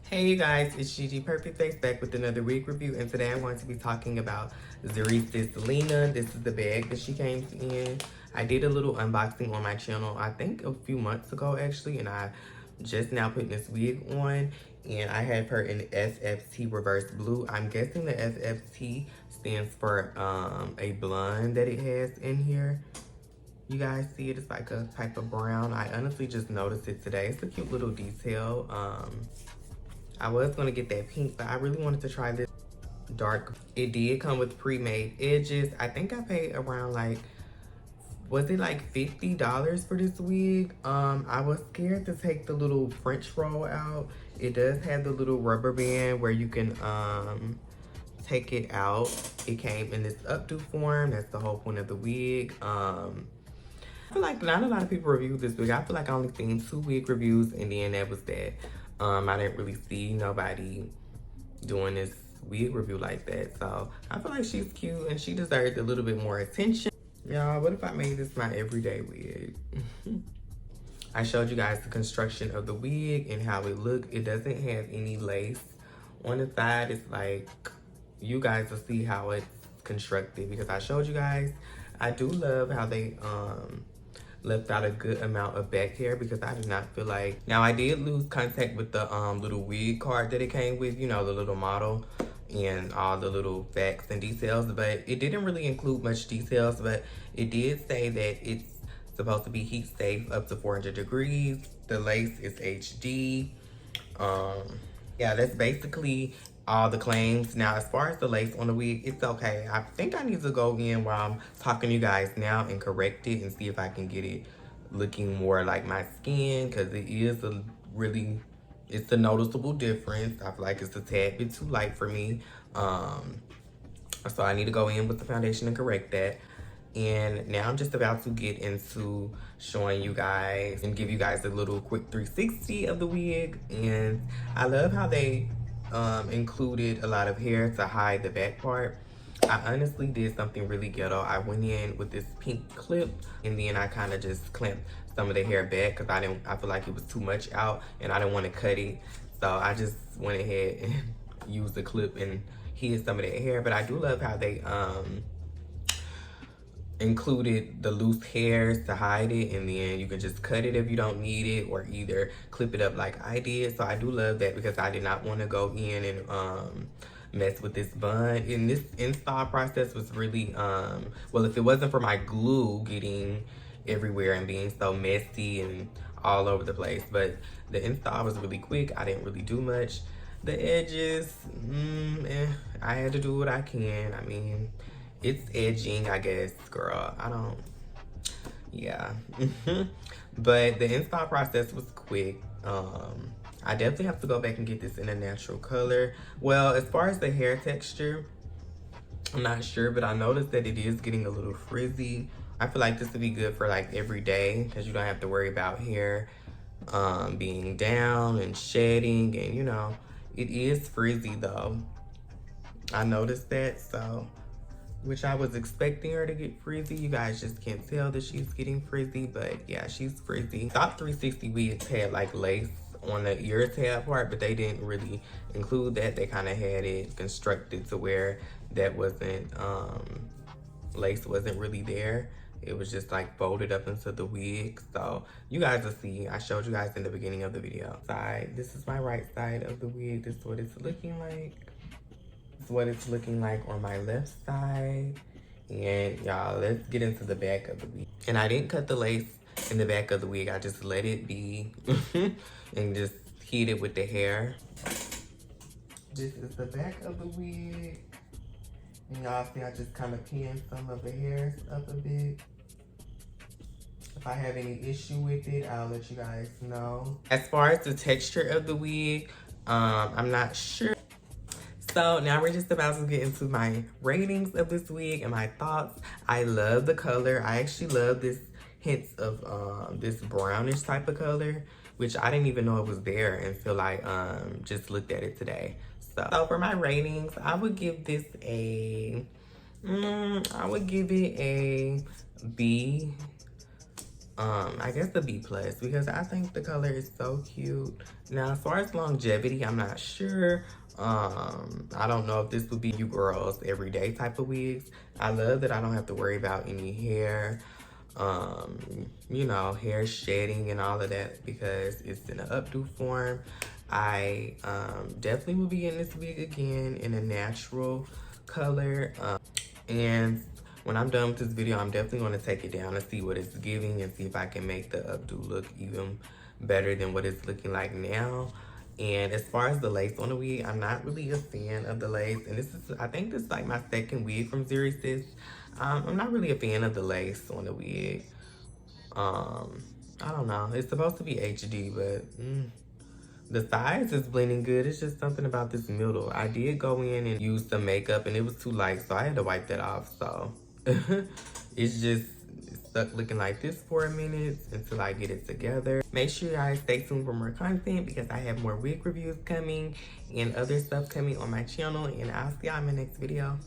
Hey you guys, it's Gigi Perfectface back with another wig review, and today I'm going to be talking about Zury Sis Lina. This is the bag that she came in. I did a little unboxing on my channel, I think a few months ago actually, and I just now putting this wig on, and I have her in FFT reverse blue. I'm guessing the FFT stands for a blonde that it has in here. You guys see it, it's like a type of brown. I honestly just noticed it today. It's a cute little detail. I was gonna get that pink, but I really wanted to try this dark. It did come with pre-made edges. I think I paid around like, was it like $50 for this wig? I was scared to take the little French roll out. It does have the little rubber band where you can take it out. It came in this updo form. That's the whole point of the wig. I feel like not a lot of people reviewed this wig. I feel like I only seen 2 wig reviews, and then that was that. I didn't really see nobody doing this wig review like that. So I feel like she's cute and she deserves a little bit more attention. Y'all, what if I made this my everyday wig? I showed you guys the construction of the wig and how it looked. It doesn't have any lace on the side. It's like, you guys will see how it's constructed because I showed you guys. I do love how they left out a good amount of back hair because I did not feel like, now I did lose contact with the little wig card that it came with, you know, the little model and all the little facts and details, but it didn't really include much details, but it did say that it's supposed to be heat safe up to 400 degrees. The lace is HD. Yeah, that's basically all the claims. Now, as far as the lace on the wig, it's okay. I think I need to go in while I'm talking to you guys now and correct it and see if I can get it looking more like my skin, because it is a really, it's a noticeable difference. I feel like it's a tad bit too light for me. So I need to go in with the foundation and correct that. And now I'm just about to get into showing you guys and give you guys a little quick 360 of the wig. And I love how they included a lot of hair to hide the back part. I honestly did something really ghetto. I went in with this pink clip and then I kind of just clamped some of the hair back because I feel like it was too much out and I didn't want to cut it. So I just went ahead and used the clip and hid some of that hair. But I do love how they included the loose hairs to hide it, and then you can just cut it if you don't need it, or either clip it up like I did. So I do love that because I did not want to go in and mess with this bun. And this install process was really well, if it wasn't for my glue getting everywhere and being so messy and all over the place, but the install was really quick. I didn't really do much. The edges, I had to do what I can. I mean, it's edging, I guess, girl. I don't, yeah. But the install process was quick. I definitely have to go back and get this in a natural color. Well, as far as the hair texture, I'm not sure, but I noticed that it is getting a little frizzy. I feel like this would be good for like every day because you don't have to worry about hair being down and shedding, and you know, it is frizzy though. I noticed that, so, which I was expecting her to get frizzy. You guys just can't tell that she's getting frizzy, but yeah, she's frizzy. Top 360 wigs had like lace on the ear tab part, but they didn't really include that. They kind of had it constructed to where that wasn't, lace wasn't really there. It was just like folded up into the wig. So you guys will see, I showed you guys in the beginning of the video. This is my right side of the wig. This is what it's looking like. What it's looking like on my left side. And y'all, let's get into the back of the wig. And I didn't cut the lace in the back of the wig. I just let it be and just hid it with the hair. This is the back of the wig. And y'all see I just kind of pinned some of the hairs up a bit. If I have any issue with it, I'll let you guys know. As far as the texture of the wig, I'm not sure. So now we're just about to get into my ratings of this wig and my thoughts. I love the color. I actually love this hints of this brownish type of color, which I didn't even know it was there until I just looked at it today. So for my ratings, I would give this a, I would give it a B. I guess a B plus, because I think the color is so cute. Now, as far as longevity, I'm not sure. I don't know if this would be you girls everyday type of wigs. I love that I don't have to worry about any hair, you know, hair shedding and all of that, because it's in an updo form. I definitely will be in this wig again in a natural color. And when I'm done with this video, I'm definitely going to take it down and see what it's giving and see if I can make the updo look even better than what it's looking like now. And as far as the lace on the wig, I'm not really a fan of the lace. And this is, I think this is like my second wig from Zury Sis. I'm not really a fan of the lace on the wig. I don't know. It's supposed to be HD, but the size is blending good. It's just something about this middle. I did go in and use some makeup and it was too light, so I had to wipe that off. So it's just stuck looking like this for a minute until I get it together. Make sure you guys stay tuned for more content, because I have more wig reviews coming and other stuff coming on my channel, and I'll see y'all in my next video.